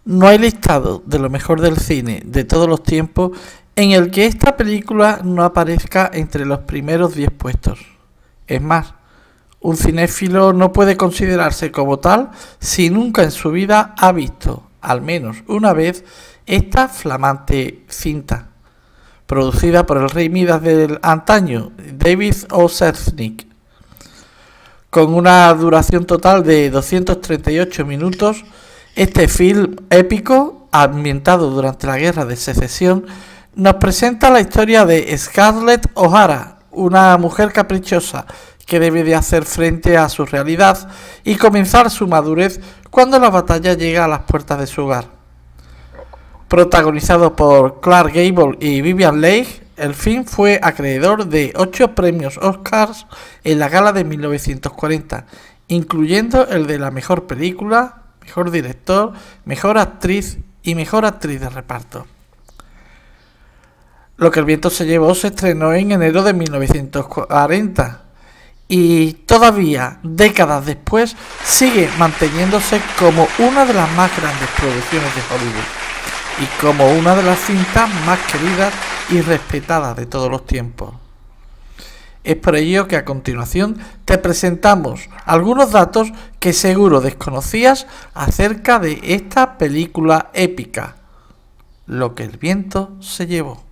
No hay listado de lo mejor del cine de todos los tiempos en el que esta película no aparezca entre los primeros 10 puestos. Es más, un cinéfilo no puede considerarse como tal si nunca en su vida ha visto, al menos una vez, esta flamante cinta, producida por el rey Midas del antaño, David O. Selznick. Con una duración total de 238 minutos, este film épico, ambientado durante la Guerra de Secesión, nos presenta la historia de Scarlett O'Hara, una mujer caprichosa que debe de hacer frente a su realidad y comenzar su madurez cuando la batalla llega a las puertas de su hogar. Protagonizado por Clark Gable y Vivien Leigh, el film fue acreedor de 8 premios Oscars en la gala de 1940, incluyendo el de la mejor película, mejor director, mejor actriz y mejor actriz de reparto. Lo que el viento se llevó se estrenó en enero de 1940 y todavía, décadas después, sigue manteniéndose como una de las más grandes producciones de Hollywood y como una de las cintas más queridas y respetadas de todos los tiempos. Es por ello que a continuación te presentamos algunos datos que seguro desconocías acerca de esta película épica, Lo que el viento se llevó.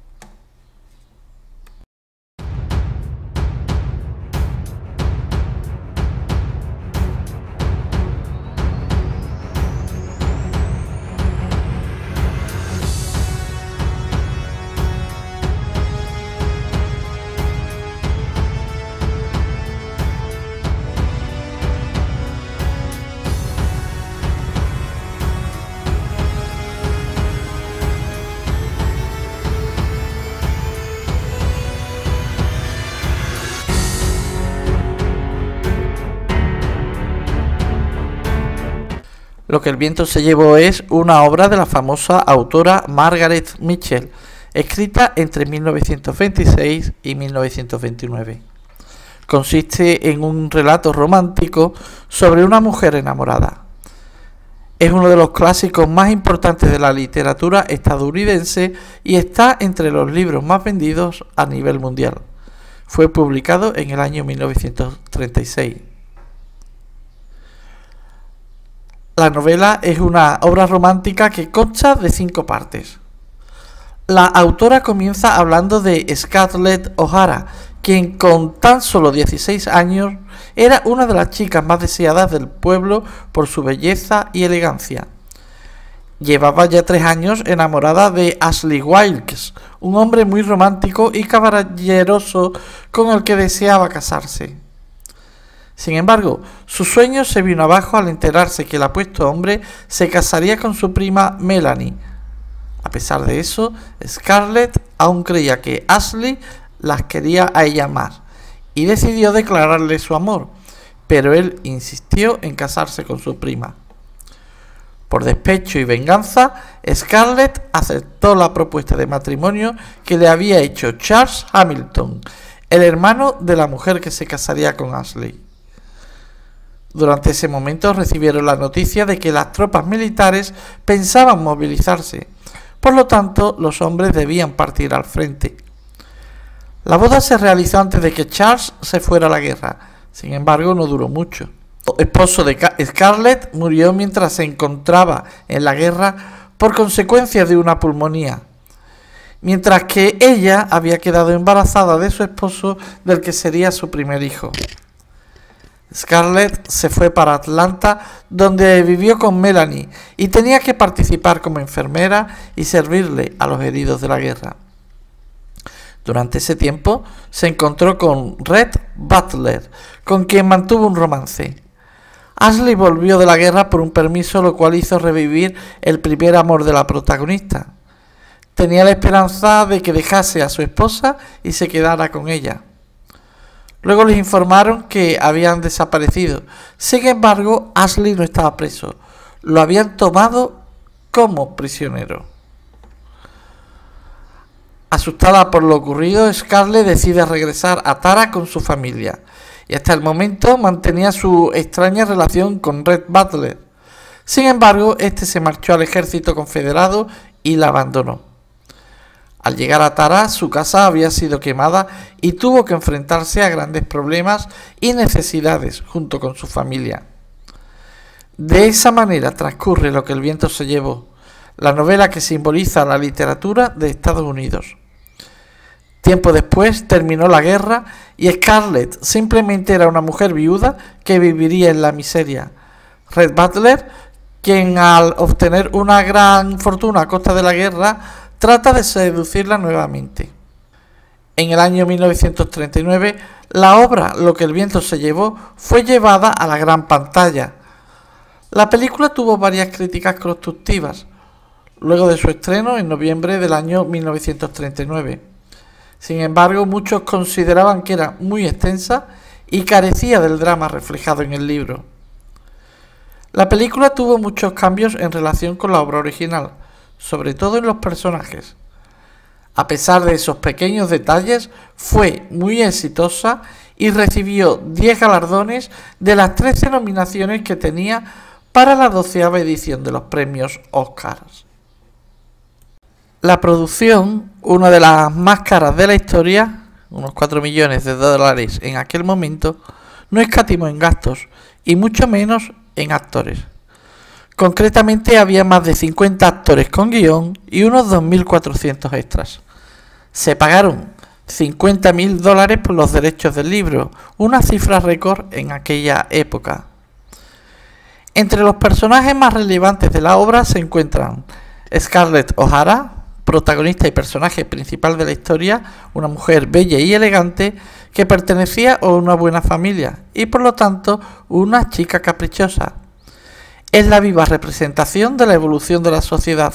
Lo que el viento se llevó es una obra de la famosa autora Margaret Mitchell, escrita entre 1926 y 1929. Consiste en un relato romántico sobre una mujer enamorada. Es uno de los clásicos más importantes de la literatura estadounidense y está entre los libros más vendidos a nivel mundial. Fue publicado en el año 1936. La novela es una obra romántica que consta de 5 partes. La autora comienza hablando de Scarlett O'Hara, quien con tan solo 16 años era una de las chicas más deseadas del pueblo por su belleza y elegancia. Llevaba ya 3 años enamorada de Ashley Wilkes, un hombre muy romántico y caballeroso con el que deseaba casarse. Sin embargo, su sueño se vino abajo al enterarse que el apuesto hombre se casaría con su prima Melanie. A pesar de eso, Scarlett aún creía que Ashley las quería a ella más y decidió declararle su amor, pero él insistió en casarse con su prima. Por despecho y venganza, Scarlett aceptó la propuesta de matrimonio que le había hecho Charles Hamilton, el hermano de la mujer que se casaría con Ashley. Durante ese momento recibieron la noticia de que las tropas militares pensaban movilizarse, por lo tanto los hombres debían partir al frente. La boda se realizó antes de que Charles se fuera a la guerra, sin embargo no duró mucho. El esposo de Scarlett murió mientras se encontraba en la guerra por consecuencia de una pulmonía, mientras que ella había quedado embarazada de su esposo, del que sería su primer hijo. Scarlett se fue para Atlanta, donde vivió con Melanie y tenía que participar como enfermera y servirle a los heridos de la guerra. Durante ese tiempo se encontró con Red Butler, con quien mantuvo un romance. Ashley volvió de la guerra por un permiso, lo cual hizo revivir el primer amor de la protagonista. Tenía la esperanza de que dejase a su esposa y se quedara con ella. Luego les informaron que habían desaparecido. Sin embargo, Ashley no estaba preso. Lo habían tomado como prisionero. Asustada por lo ocurrido, Scarlett decide regresar a Tara con su familia. Y hasta el momento mantenía su extraña relación con Red Butler. Sin embargo, este se marchó al ejército confederado y la abandonó. Al llegar a Tara, su casa había sido quemada y tuvo que enfrentarse a grandes problemas y necesidades junto con su familia. De esa manera transcurre Lo que el viento se llevó, la novela que simboliza la literatura de Estados Unidos. Tiempo después terminó la guerra y Scarlett simplemente era una mujer viuda que viviría en la miseria. Rhett Butler, quien al obtener una gran fortuna a costa de la guerra, trata de seducirla nuevamente. En el año 1939, la obra Lo que el viento se llevó fue llevada a la gran pantalla. La película tuvo varias críticas constructivas, luego de su estreno en noviembre del año 1939. Sin embargo, muchos consideraban que era muy extensa y carecía del drama reflejado en el libro. La película tuvo muchos cambios en relación con la obra original, sobre todo en los personajes. A pesar de esos pequeños detalles, fue muy exitosa y recibió 10 galardones de las 13 nominaciones que tenía para la 12ª edición de los premios Oscar. La producción, una de las más caras de la historia, unos 4 millones de dólares en aquel momento, no escatimó en gastos y mucho menos en actores. Concretamente había más de 50 actores con guión y unos 2.400 extras. Se pagaron $50.000 por los derechos del libro, una cifra récord en aquella época. Entre los personajes más relevantes de la obra se encuentran Scarlett O'Hara, protagonista y personaje principal de la historia, una mujer bella y elegante que pertenecía a una buena familia y por lo tanto una chica caprichosa. Es la viva representación de la evolución de la sociedad.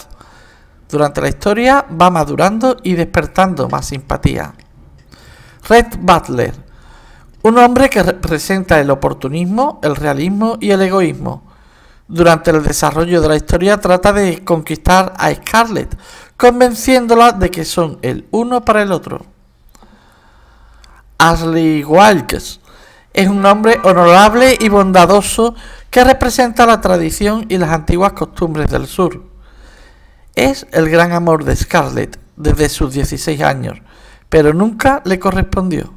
Durante la historia va madurando y despertando más simpatía. Rhett Butler, un hombre que representa el oportunismo, el realismo y el egoísmo. Durante el desarrollo de la historia trata de conquistar a Scarlett, convenciéndola de que son el uno para el otro. Ashley Wilkes es un hombre honorable y bondadoso que representa la tradición y las antiguas costumbres del sur. Es el gran amor de Scarlett desde sus 16 años, pero nunca le correspondió.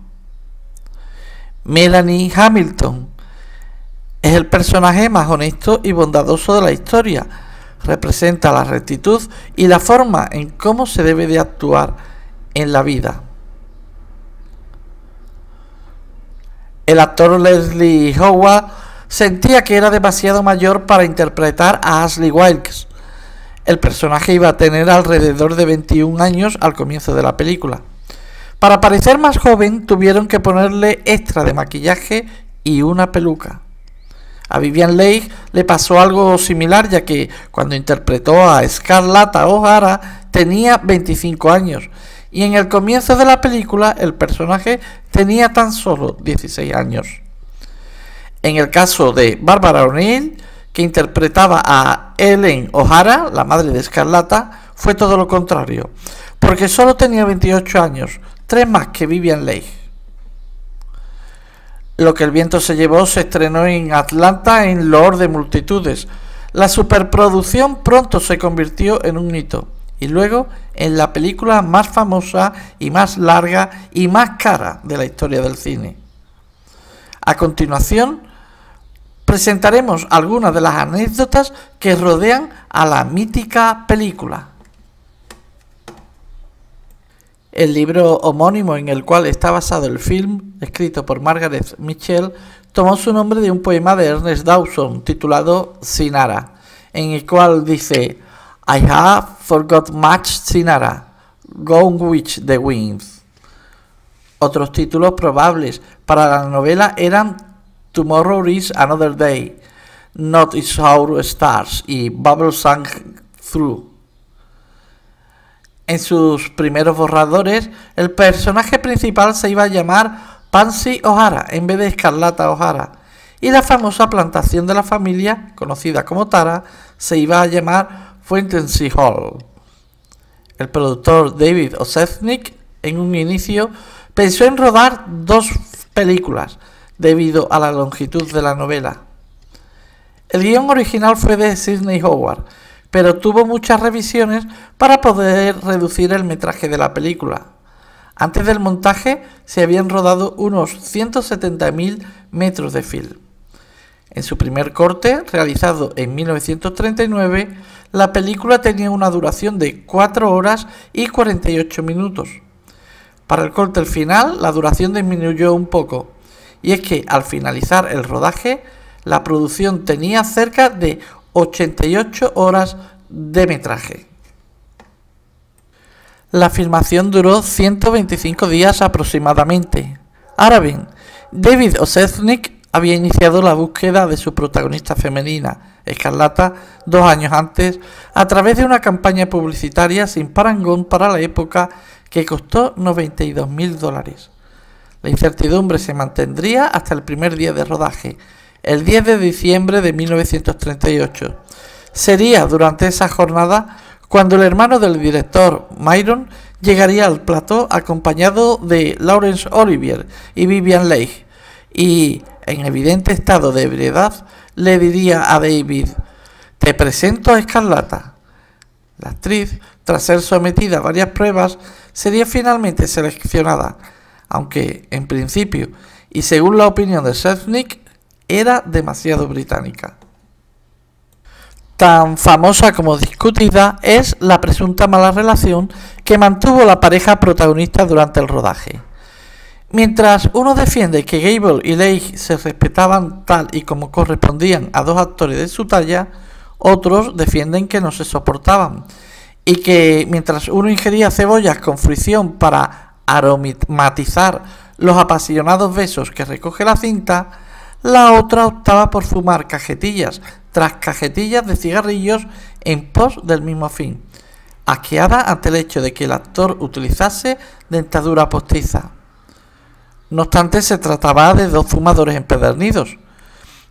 Melanie Hamilton es el personaje más honesto y bondadoso de la historia. Representa la rectitud y la forma en cómo se debe de actuar en la vida. El actor Leslie Howard sentía que era demasiado mayor para interpretar a Ashley Wilkes. El personaje iba a tener alrededor de 21 años al comienzo de la película. Para parecer más joven tuvieron que ponerle extra de maquillaje y una peluca. A Vivien Leigh le pasó algo similar, ya que cuando interpretó a Scarlett O'Hara tenía 25 años y en el comienzo de la película el personaje tenía tan solo 16 años. En el caso de Barbara O'Neill, que interpretaba a Ellen O'Hara, la madre de Scarlett, fue todo lo contrario, porque solo tenía 28 años, 3 más que Vivien Leigh. Lo que el viento se llevó se estrenó en Atlanta en loor de multitudes. La superproducción pronto se convirtió en un hito y luego en la película más famosa y más larga y más cara de la historia del cine. A continuación, presentaremos algunas de las anécdotas que rodean a la mítica película. El libro homónimo en el cual está basado el film, escrito por Margaret Mitchell, tomó su nombre de un poema de Ernest Dowson titulado Cinara, en el cual dice: I have forgot much Cinara, gone with the wind. Otros títulos probables para la novela eran Tomorrow is Another Day, Not is Our Stars y Bubble Sang Through. En sus primeros borradores, el personaje principal se iba a llamar Pansy O'Hara en vez de Scarlett O'Hara, y la famosa plantación de la familia, conocida como Tara, se iba a llamar Fountaincy Hall. El productor David O. Selznick, en un inicio, pensó en rodar 2 películas, debido a la longitud de la novela. El guión original fue de Sidney Howard, pero tuvo muchas revisiones para poder reducir el metraje de la película. Antes del montaje se habían rodado unos 170.000 metros de film. En su primer corte, realizado en 1939, la película tenía una duración de 4 horas y 48 minutos. Para el corte final, la duración disminuyó un poco, y es que al finalizar el rodaje, la producción tenía cerca de 88 horas de metraje. La filmación duró 125 días aproximadamente. Ahora bien, David O. Selznick había iniciado la búsqueda de su protagonista femenina, Escarlata, 2 años antes, a través de una campaña publicitaria sin parangón para la época que costó $92.000. La incertidumbre se mantendría hasta el primer día de rodaje, el 10 de diciembre de 1938. Sería durante esa jornada cuando el hermano del director, Myron, llegaría al plató acompañado de Laurence Olivier y Vivien Leigh, y, en evidente estado de ebriedad, le diría a David: «Te presento a Escarlata». La actriz, tras ser sometida a varias pruebas, sería finalmente seleccionada, aunque, en principio, y según la opinión de Selznick, era demasiado británica. Tan famosa como discutida es la presunta mala relación que mantuvo la pareja protagonista durante el rodaje. Mientras uno defiende que Gable y Leigh se respetaban tal y como correspondían a 2 actores de su talla, otros defienden que no se soportaban, y que mientras uno ingería cebollas con fricción para aromatizar los apasionados besos que recoge la cinta, la otra optaba por fumar cajetillas tras cajetillas de cigarrillos en pos del mismo fin, asqueada ante el hecho de que el actor utilizase dentadura postiza. No obstante, se trataba de 2 fumadores empedernidos.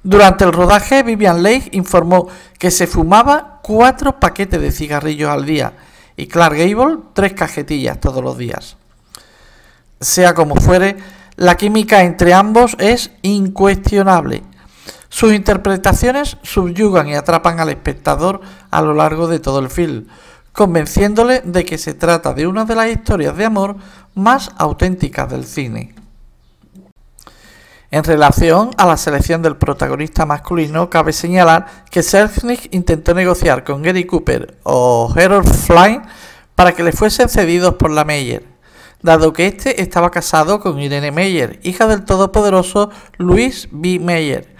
Durante el rodaje, Vivien Leigh informó que se fumaba 4 paquetes de cigarrillos al día y Clark Gable 3 cajetillas todos los días. Sea como fuere, la química entre ambos es incuestionable. Sus interpretaciones subyugan y atrapan al espectador a lo largo de todo el film, convenciéndole de que se trata de una de las historias de amor más auténticas del cine. En relación a la selección del protagonista masculino, cabe señalar que Selznick intentó negociar con Gary Cooper o Harold Flynn para que le fuesen cedidos por la Meyer, dado que este estaba casado con Irene Meyer, hija del todopoderoso Louis B. Meyer,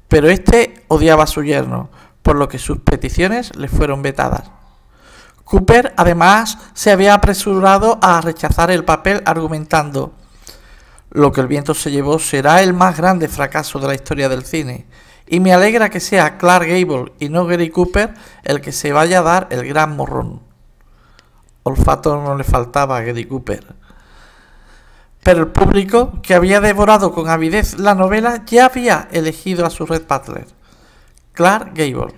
pero este odiaba a su yerno, por lo que sus peticiones le fueron vetadas. Cooper además se había apresurado a rechazar el papel argumentando: «Lo que el viento se llevó será el más grande fracaso de la historia del cine, y me alegra que sea Clark Gable y no Gary Cooper el que se vaya a dar el gran morrón». Olfato no le faltaba a Gary Cooper. Pero el público, que había devorado con avidez la novela, ya había elegido a su Red Butler, Clark Gable.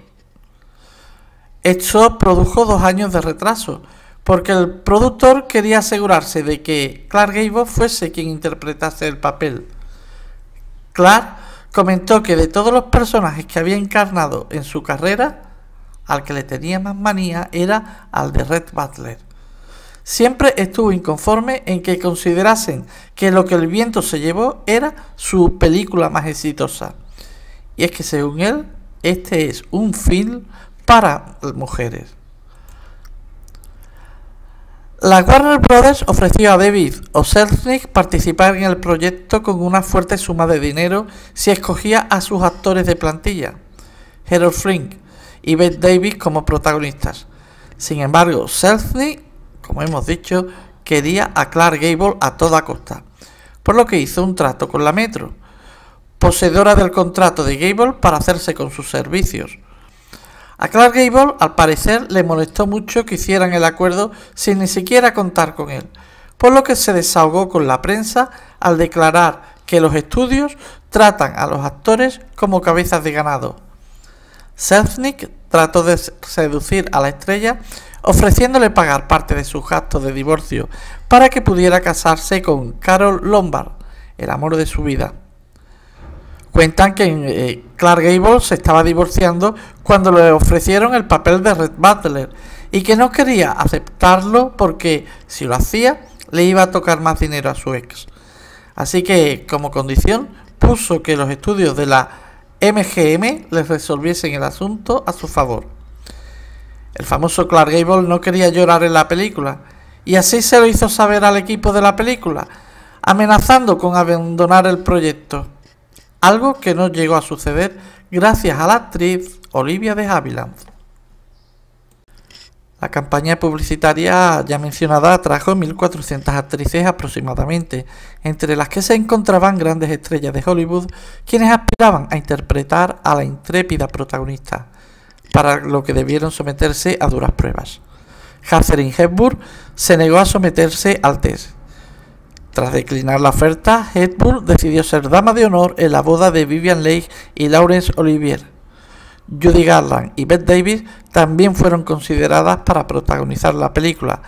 Esto produjo 2 años de retraso, porque el productor quería asegurarse de que Clark Gable fuese quien interpretase el papel. Clark comentó que de todos los personajes que había encarnado en su carrera, al que le tenía más manía era al de Red Butler. Siempre estuvo inconforme en que considerasen que Lo que el viento se llevó era su película más exitosa. Y es que según él, este es un film para mujeres. La Warner Brothers ofreció a David O. Selznick participar en el proyecto con una fuerte suma de dinero si escogía a sus actores de plantilla, Harold Flynn y Bette Davis, como protagonistas. Sin embargo, Selznick, como hemos dicho, quería a Clark Gable a toda costa, por lo que hizo un trato con la Metro, poseedora del contrato de Gable para hacerse con sus servicios. A Clark Gable, al parecer, le molestó mucho que hicieran el acuerdo sin ni siquiera contar con él, por lo que se desahogó con la prensa al declarar que los estudios tratan a los actores como cabezas de ganado. Selznick trató de seducir a la estrella ofreciéndole pagar parte de sus gastos de divorcio para que pudiera casarse con Carole Lombard, el amor de su vida. Cuentan que Clark Gable se estaba divorciando cuando le ofrecieron el papel de Red Butler y que no quería aceptarlo porque si lo hacía le iba a tocar más dinero a su ex. Así que como condición puso que los estudios de la MGM les resolviesen el asunto a su favor. El famoso Clark Gable no quería llorar en la película y así se lo hizo saber al equipo de la película, amenazando con abandonar el proyecto, algo que no llegó a suceder gracias a la actriz Olivia de Havilland. La campaña publicitaria ya mencionada atrajo 1.400 actrices aproximadamente, entre las que se encontraban grandes estrellas de Hollywood, quienes aspiraban a interpretar a la intrépida protagonista, para lo que debieron someterse a duras pruebas. Katharine Hepburn se negó a someterse al test. Tras declinar la oferta, Hepburn decidió ser dama de honor en la boda de Vivien Leigh y Laurence Olivier. Judy Garland y Bette Davis también fueron consideradas para protagonizar la película,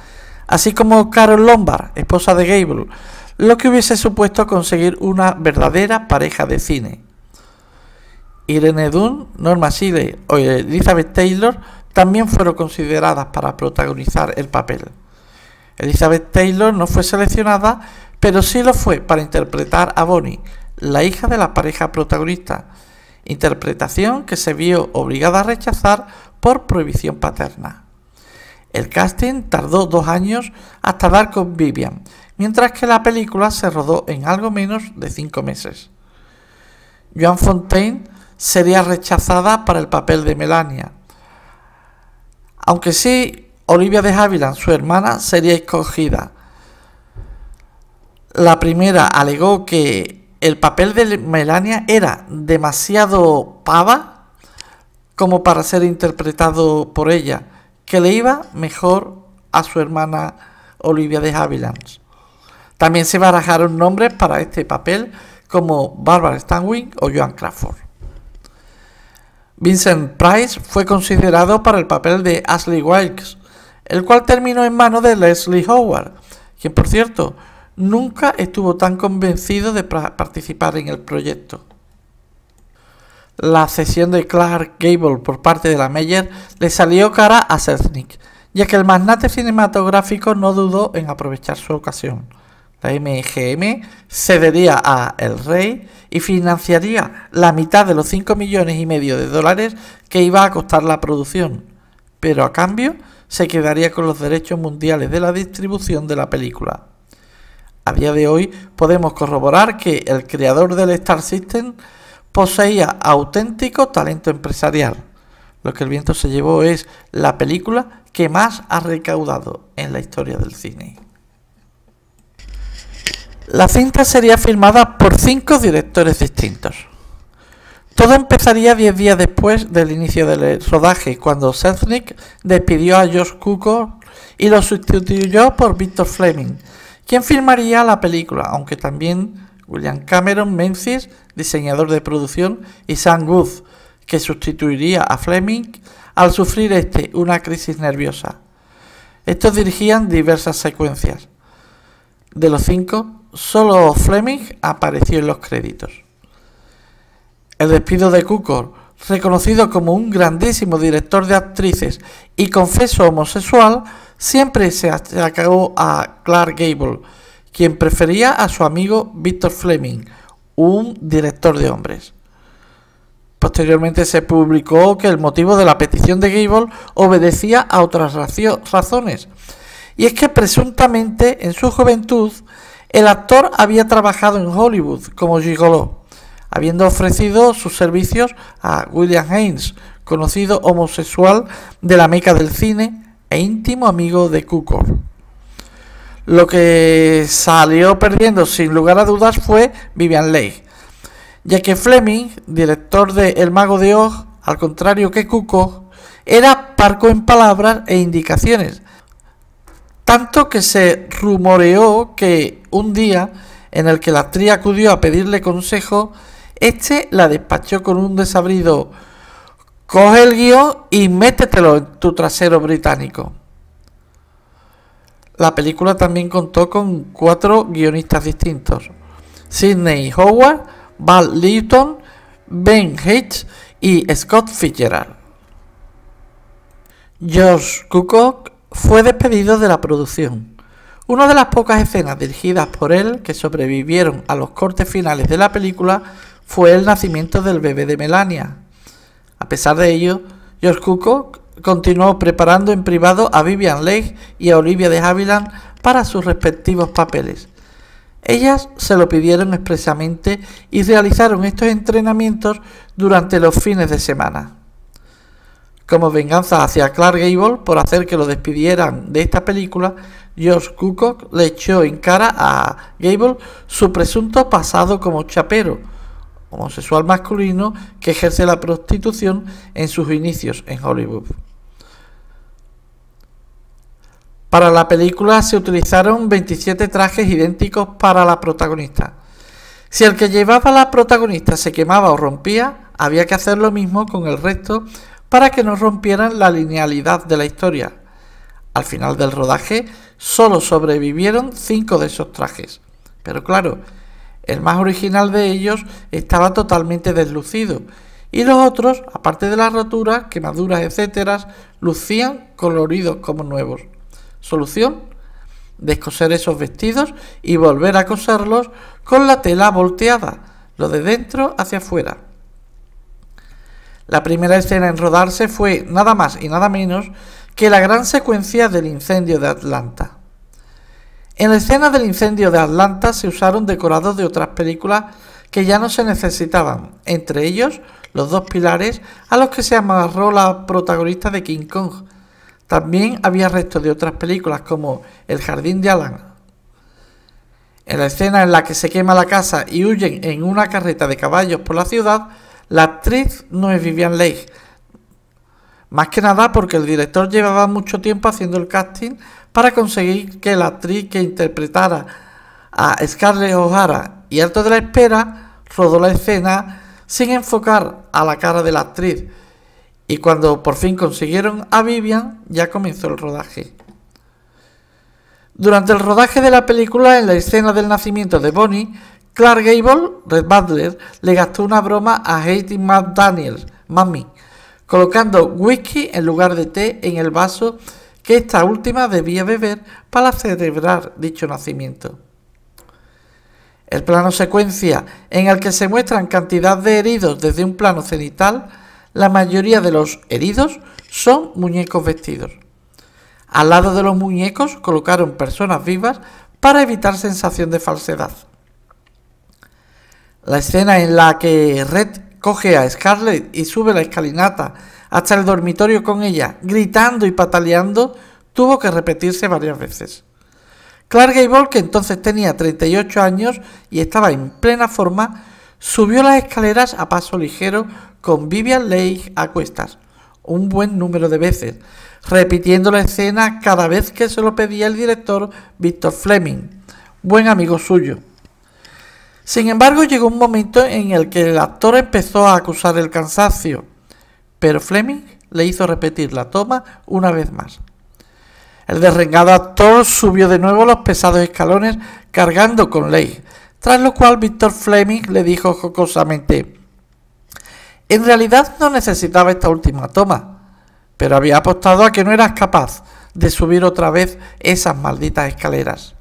así como Carole Lombard, esposa de Gable, lo que hubiese supuesto conseguir una verdadera pareja de cine. Irene Dunne, Norma Shirley o Elizabeth Taylor también fueron consideradas para protagonizar el papel. Elizabeth Taylor no fue seleccionada, pero sí lo fue para interpretar a Bonnie, la hija de la pareja protagonista, interpretación que se vio obligada a rechazar por prohibición paterna. El casting tardó 2 años hasta dar con Vivian, mientras que la película se rodó en algo menos de 5 meses. Joan Fontaine sería rechazada para el papel de Melania, aunque sí Olivia de Havilland, su hermana, sería escogida. La primera alegó que el papel de Melania era demasiado pava como para ser interpretado por ella, que le iba mejor a su hermana Olivia de Havilland. También se barajaron nombres para este papel como Barbara Stanwyck o Joan Crawford. Vincent Price fue considerado para el papel de Ashley Wilkes, el cual terminó en manos de Leslie Howard, quien por cierto nunca estuvo tan convencido de participar en el proyecto. La cesión de Clark Gable por parte de la Meyer le salió cara a Selznick, ya que el magnate cinematográfico no dudó en aprovechar su ocasión. La MGM cedería a El Rey y financiaría la mitad de los 5,5 millones de dólares que iba a costar la producción, pero a cambio se quedaría con los derechos mundiales de la distribución de la película. A día de hoy podemos corroborar que el creador del Star System poseía auténtico talento empresarial. Lo que el viento se llevó es la película que más ha recaudado en la historia del cine. La cinta sería filmada por 5 directores distintos. Todo empezaría 10 días después del inicio del rodaje, cuando Selznick despidió a Josh Cukor y lo sustituyó por Victor Fleming, quien filmaría la película, aunque también William Cameron Menzies, diseñador de producción, y Sam Wood, que sustituiría a Fleming al sufrir una crisis nerviosa. Estos dirigían diversas secuencias. De los 5, solo Fleming apareció en los créditos. El despido de Cukor, reconocido como un grandísimo director de actrices y confeso homosexual, siempre se achacó a Clark Gable, quien prefería a su amigo Victor Fleming, un director de hombres. Posteriormente se publicó que el motivo de la petición de Gable obedecía a otras razones, y es que presuntamente en su juventud el actor había trabajado en Hollywood como gigoló, habiendo ofrecido sus servicios a William Haynes, conocido homosexual de la meca del cine e íntimo amigo de Cukor. Lo que salió perdiendo sin lugar a dudas fue Vivien Leigh, ya que Fleming, director de El Mago de Oz, al contrario que Cukor, era parco en palabras e indicaciones, tanto que se rumoreó que un día en el que la actriz acudió a pedirle consejo, la despachó con un desabrido: coge el guión y métetelo en tu trasero británico. La película también contó con 4 guionistas distintos: Sidney Howard, Val Lewton, Ben Hedges y Scott Fitzgerald. George Cukor fue despedido de la producción. Una de las pocas escenas dirigidas por él que sobrevivieron a los cortes finales de la película fue el nacimiento del bebé de Melania. A pesar de ello, George Cukor continuó preparando en privado a Vivien Leigh y a Olivia de Havilland para sus respectivos papeles. Ellas se lo pidieron expresamente y realizaron estos entrenamientos durante los fines de semana. Como venganza hacia Clark Gable por hacer que lo despidieran de esta película, George Cukor le echó en cara a Gable su presunto pasado como chapero, homosexual masculino que ejerce la prostitución en sus inicios en Hollywood. Para la película se utilizaron 27 trajes idénticos para la protagonista. Si el que llevaba a la protagonista se quemaba o rompía, había que hacer lo mismo con el resto para que no rompieran la linealidad de la historia. Al final del rodaje, solo sobrevivieron 5 de esos trajes. Pero claro, el más original de ellos estaba totalmente deslucido, y los otros, aparte de las roturas, quemaduras, etc., lucían coloridos como nuevos. Solución: descoser esos vestidos y volver a coserlos con la tela volteada, lo de dentro hacia afuera. La primera escena en rodarse fue nada más y nada menos que la gran secuencia del incendio de Atlanta. En la escena del incendio de Atlanta se usaron decorados de otras películas que ya no se necesitaban, entre ellos los 2 pilares a los que se amarró la protagonista de King Kong. También había restos de otras películas como El jardín de Alan. En la escena en la que se quema la casa y huyen en una carreta de caballos por la ciudad, la actriz no es Vivien Leigh, más que nada porque el director llevaba mucho tiempo haciendo el casting para conseguir que la actriz que interpretara a Scarlett O'Hara, y harto de la espera, rodó la escena sin enfocar a la cara de la actriz, y cuando por fin consiguieron a Vivien, ya comenzó el rodaje. Durante el rodaje de la película, en la escena del nacimiento de Bonnie, Clark Gable, Red Butler, le gastó una broma a Hattie McDaniel, Mami, colocando whisky en lugar de té en el vaso que esta última debía beber para celebrar dicho nacimiento. El plano secuencia en el que se muestran cantidad de heridos desde un plano cenital, la mayoría de los heridos son muñecos vestidos. Al lado de los muñecos colocaron personas vivas para evitar sensación de falsedad. La escena en la que Red coge a Scarlett y sube la escalinata hasta el dormitorio con ella, gritando y pataleando, tuvo que repetirse varias veces. Clark Gable, que entonces tenía 38 años y estaba en plena forma, subió las escaleras a paso ligero con Vivien Leigh a cuestas, un buen número de veces, repitiendo la escena cada vez que se lo pedía el director Victor Fleming, buen amigo suyo. Sin embargo, llegó un momento en el que el actor empezó a acusar el cansancio, pero Fleming le hizo repetir la toma una vez más. El derrengado actor subió de nuevo los pesados escalones cargando con Leigh, tras lo cual Victor Fleming le dijo jocosamente: en realidad no necesitaba esta última toma, pero había apostado a que no eras capaz de subir otra vez esas malditas escaleras.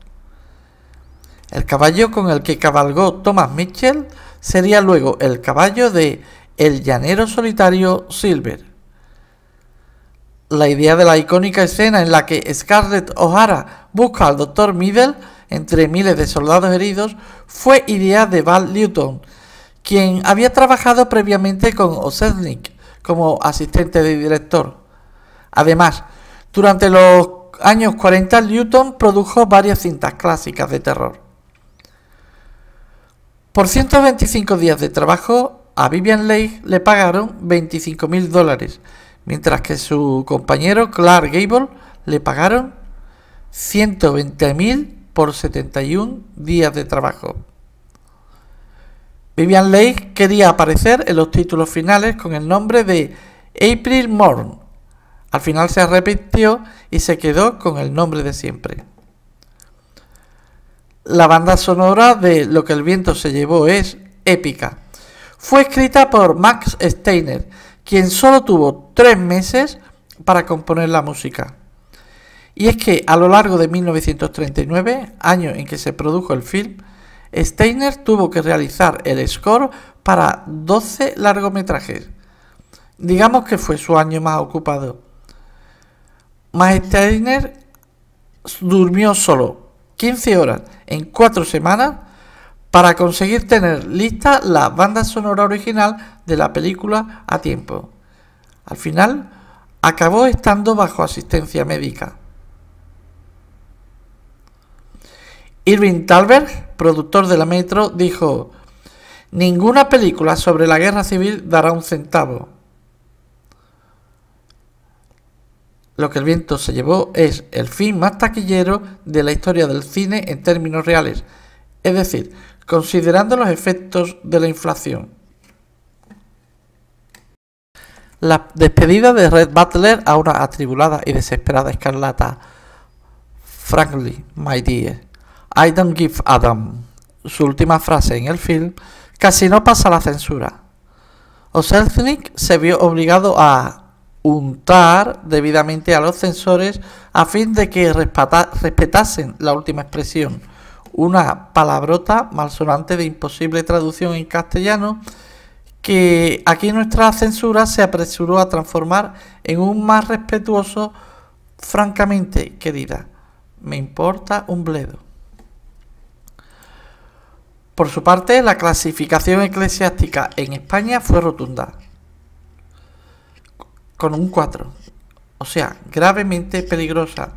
El caballo con el que cabalgó Thomas Mitchell sería luego el caballo de El llanero solitario Silver. La idea de la icónica escena en la que Scarlett O'Hara busca al Dr. Middle entre miles de soldados heridos fue idea de Val Lewton, quien había trabajado previamente con Selznick como asistente de director. Además, durante los años 40 Lewton produjo varias cintas clásicas de terror. Por 125 días de trabajo, a Vivien Leigh le pagaron $25.000, mientras que su compañero Clark Gable le pagaron $120.000 por 71 días de trabajo. Vivien Leigh quería aparecer en los títulos finales con el nombre de April Morn. Al final se arrepintió y se quedó con el nombre de siempre. La banda sonora de Lo que el viento se llevó es épica. fue escrita por Max Steiner, quien solo tuvo 3 meses para componer la música. Y es que a lo largo de 1939, año en que se produjo el film, Steiner tuvo que realizar el score para 12 largometrajes. Digamos que fue su año más ocupado. Max Steiner durmió solo 15 horas en 4 semanas para conseguir tener lista la banda sonora original de la película a tiempo. Al final, acabó estando bajo asistencia médica. Irving Thalberg, productor de la Metro, dijo: "Ninguna película sobre la guerra civil dará un centavo. Lo que el viento se llevó es el film más taquillero de la historia del cine en términos reales, es decir, considerando los efectos de la inflación". La despedida de Rhett Butler a una atribulada y desesperada Escarlata. "Frankly, my dear, I don't give a damn". Su última frase en el film casi no pasa la censura. Selznick se vio obligado a untar debidamente a los censores a fin de que respetasen la última expresión, una palabrota malsonante de imposible traducción en castellano que aquí nuestra censura se apresuró a transformar en un más respetuoso: "Francamente, querida, me importa un bledo". Por su parte, la clasificación eclesiástica en España fue rotunda, con un 4, o sea, gravemente peligrosa,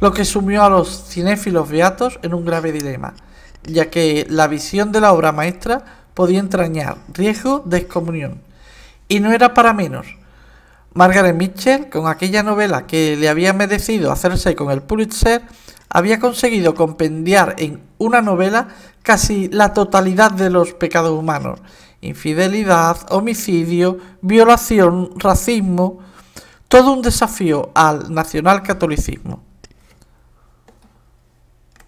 lo que sumió a los cinéfilos beatos en un grave dilema, ya que la visión de la obra maestra podía entrañar riesgo de excomunión. Y no era para menos. Margaret Mitchell, con aquella novela que le había merecido hacerse con el Pulitzer, había conseguido compendiar en una novela casi la totalidad de los pecados humanos: infidelidad, homicidio, violación, racismo, todo un desafío al nacionalcatolicismo.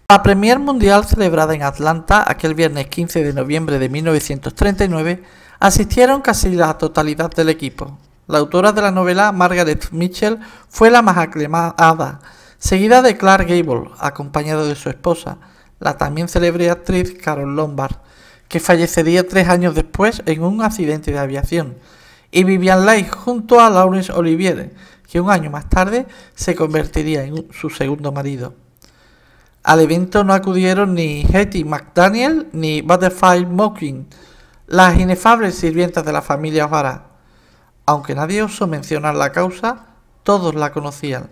La Premier Mundial, celebrada en Atlanta aquel viernes 15 de noviembre de 1939, asistieron casi la totalidad del equipo. La autora de la novela, Margaret Mitchell, fue la más aclamada, seguida de Clark Gable, acompañado de su esposa, la también célebre actriz Carole Lombard, que fallecería 3 años después en un accidente de aviación, y Vivien Leigh junto a Laurence Olivier, que un año más tarde se convertiría en su segundo marido. Al evento no acudieron ni Hattie McDaniel ni Butterfly Mocking, las inefables sirvientas de la familia O'Hara. Aunque nadie osó mencionar la causa, todos la conocían: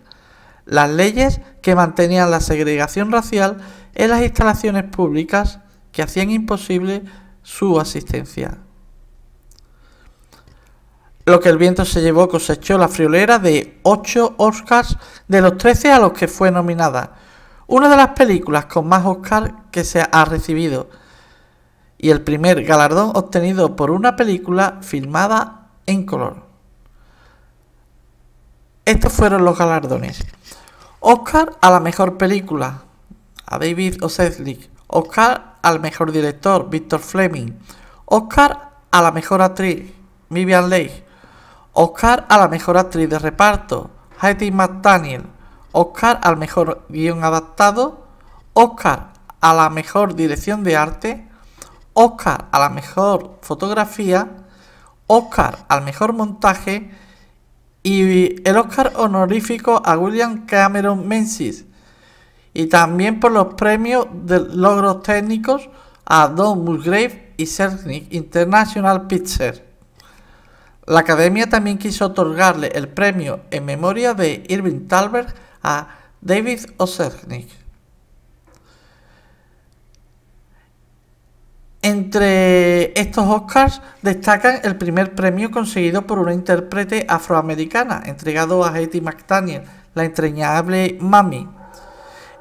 las leyes que mantenían la segregación racial en las instalaciones públicas, que hacían imposible su asistencia. Lo que el viento se llevó cosechó la friolera de 8 Oscars de los 13 a los que fue nominada, una de las películas con más Oscars que se ha recibido, y el primer galardón obtenido por una película filmada en color. Estos fueron los galardones: Oscar a la mejor película, a David O. Selznick; Oscar al mejor director, Victor Fleming; Oscar a la mejor actriz, Vivien Leigh; Oscar a la mejor actriz de reparto, Hattie McDaniel; Oscar al mejor guión adaptado; Oscar a la mejor dirección de arte; Oscar a la mejor fotografía; Oscar al mejor montaje; y el Oscar honorífico a William Cameron Menzies, y también por los premios de logros técnicos a Don Musgrave y Selznick International Pictures. La Academia también quiso otorgarle el premio en memoria de Irving Thalberg a David O. Selznick. Entre estos Oscars destacan el primer premio conseguido por una intérprete afroamericana, entregado a Hattie McDaniel, la entrañable Mammy.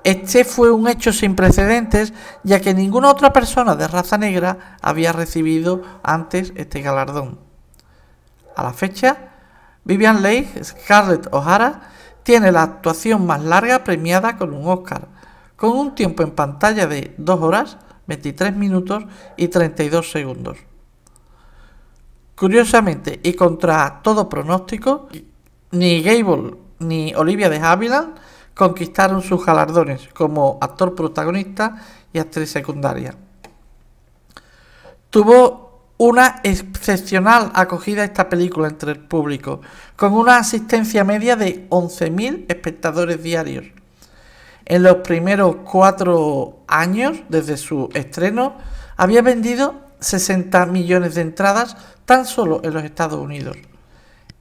Este fue un hecho sin precedentes, ya que ninguna otra persona de raza negra había recibido antes este galardón. A la fecha, Vivien Leigh, Scarlett O'Hara, tiene la actuación más larga premiada con un Oscar, con un tiempo en pantalla de 2 horas, 23 minutos y 32 segundos. Curiosamente, y contra todo pronóstico, ni Gable ni Olivia de Havilland conquistaron sus galardones como actor protagonista y actriz secundaria. Tuvo una excepcional acogida esta película entre el público, con una asistencia media de 11.000 espectadores diarios. En los primeros 4 años desde su estreno, había vendido 60 millones de entradas tan solo en los Estados Unidos.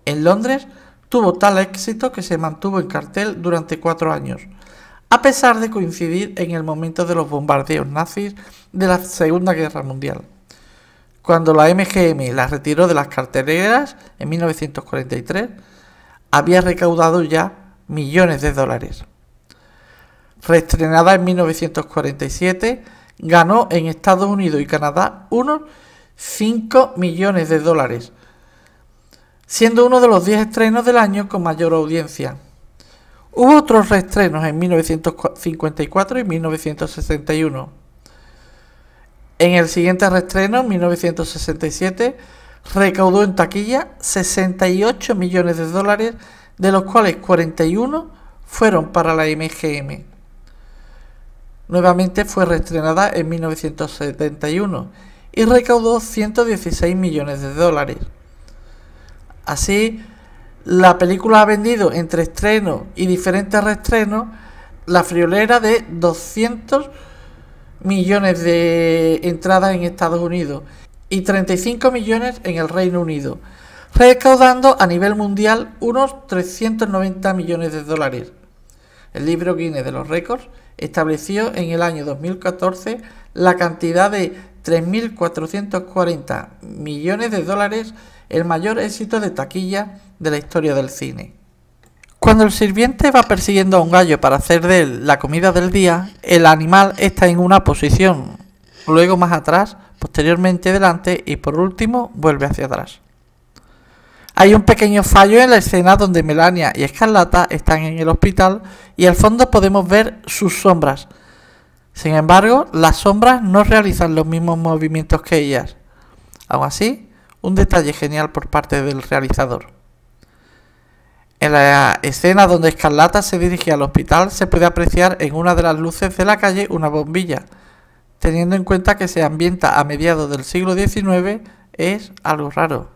En Londres tuvo tal éxito que se mantuvo en cartel durante 4 años, a pesar de coincidir en el momento de los bombardeos nazis de la Segunda Guerra Mundial. Cuando la MGM la retiró de las carteleras en 1943, había recaudado ya millones de dólares. Reestrenada en 1947, ganó en Estados Unidos y Canadá unos 5 millones de dólares, siendo uno de los 10 estrenos del año con mayor audiencia. Hubo otros reestrenos en 1954 y 1961. En el siguiente reestreno, en 1967, recaudó en taquilla 68 millones de dólares, de los cuales 41 fueron para la MGM. Nuevamente fue reestrenada en 1971 y recaudó 116 millones de dólares. Así, la película ha vendido entre estrenos y diferentes reestrenos la friolera de 200 millones de entradas en Estados Unidos y 35 millones en el Reino Unido, recaudando a nivel mundial unos 390 millones de dólares. El libro Guinness de los récords estableció en el año 2014 la cantidad de 3.440 millones de dólares, el mayor éxito de taquilla de la historia del cine. Cuando el sirviente va persiguiendo a un gallo para hacer de él la comida del día, el animal está en una posición, luego más atrás, posteriormente delante y por último vuelve hacia atrás. Hay un pequeño fallo en la escena donde Melania y Escarlata están en el hospital y al fondo podemos ver sus sombras. Sin embargo, las sombras no realizan los mismos movimientos que ellas. Aún así, un detalle genial por parte del realizador. En la escena donde Escarlata se dirige al hospital se puede apreciar en una de las luces de la calle una bombilla. Teniendo en cuenta que se ambienta a mediados del siglo XIX, es algo raro.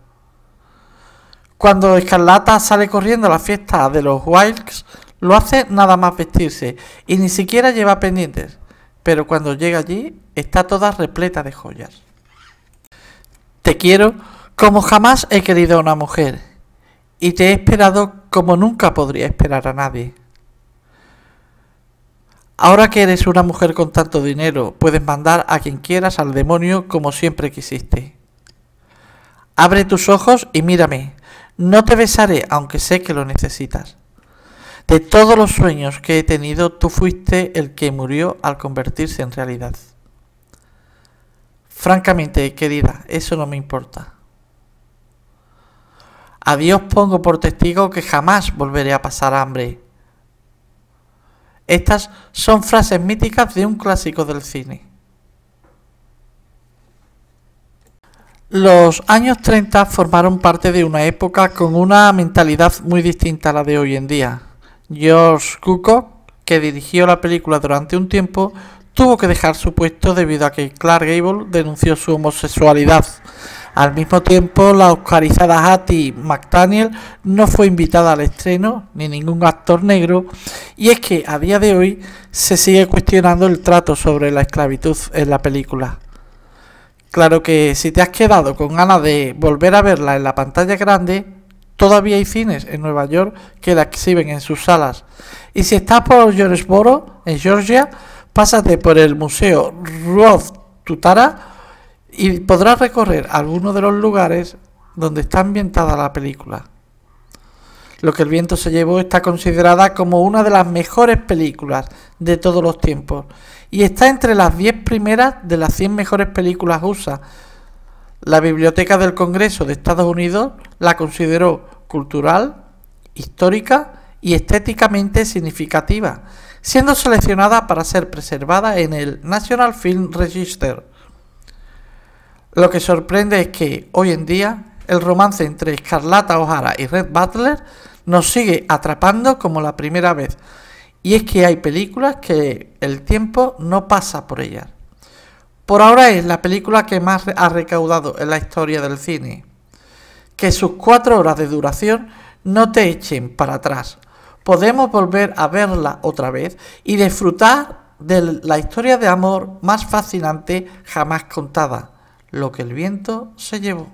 Cuando Escarlata sale corriendo a la fiesta de los Wilds, lo hace nada más vestirse y ni siquiera lleva pendientes, pero cuando llega allí está toda repleta de joyas. Te quiero como jamás he querido a una mujer y te he esperado como nunca podría esperar a nadie. Ahora que eres una mujer con tanto dinero, puedes mandar a quien quieras al demonio como siempre quisiste. Abre tus ojos y mírame. No te besaré, aunque sé que lo necesitas. De todos los sueños que he tenido, tú fuiste el que murió al convertirse en realidad. Francamente, querida, eso no me importa. A Dios pongo por testigo que jamás volveré a pasar hambre. Estas son frases míticas de un clásico del cine. Los años 30 formaron parte de una época con una mentalidad muy distinta a la de hoy en día. George Cukor, que dirigió la película durante un tiempo, tuvo que dejar su puesto debido a que Clark Gable denunció su homosexualidad. Al mismo tiempo, la oscarizada Hattie McDaniel no fue invitada al estreno, ni ningún actor negro, y es que a día de hoy se sigue cuestionando el trato sobre la esclavitud en la película. Claro que si te has quedado con ganas de volver a verla en la pantalla grande, todavía hay cines en Nueva York que la exhiben en sus salas. Y si estás por Jonesboro, en Georgia, pásate por el Museo Ruth Tutara y podrás recorrer algunos de los lugares donde está ambientada la película. Lo que el viento se llevó está considerada como una de las mejores películas de todos los tiempos y está entre las 10 primeras de las 100 mejores películas USA. La Biblioteca del Congreso de Estados Unidos la consideró cultural, histórica y estéticamente significativa, siendo seleccionada para ser preservada en el National Film Register. Lo que sorprende es que hoy en día el romance entre Scarlett O'Hara y Rhett Butler nos sigue atrapando como la primera vez. Y es que hay películas que el tiempo no pasa por ellas. Por ahora es la película que más ha recaudado en la historia del cine. Que sus 4 horas de duración no te echen para atrás. Podemos volver a verla otra vez y disfrutar de la historia de amor más fascinante jamás contada, Lo que el viento se llevó.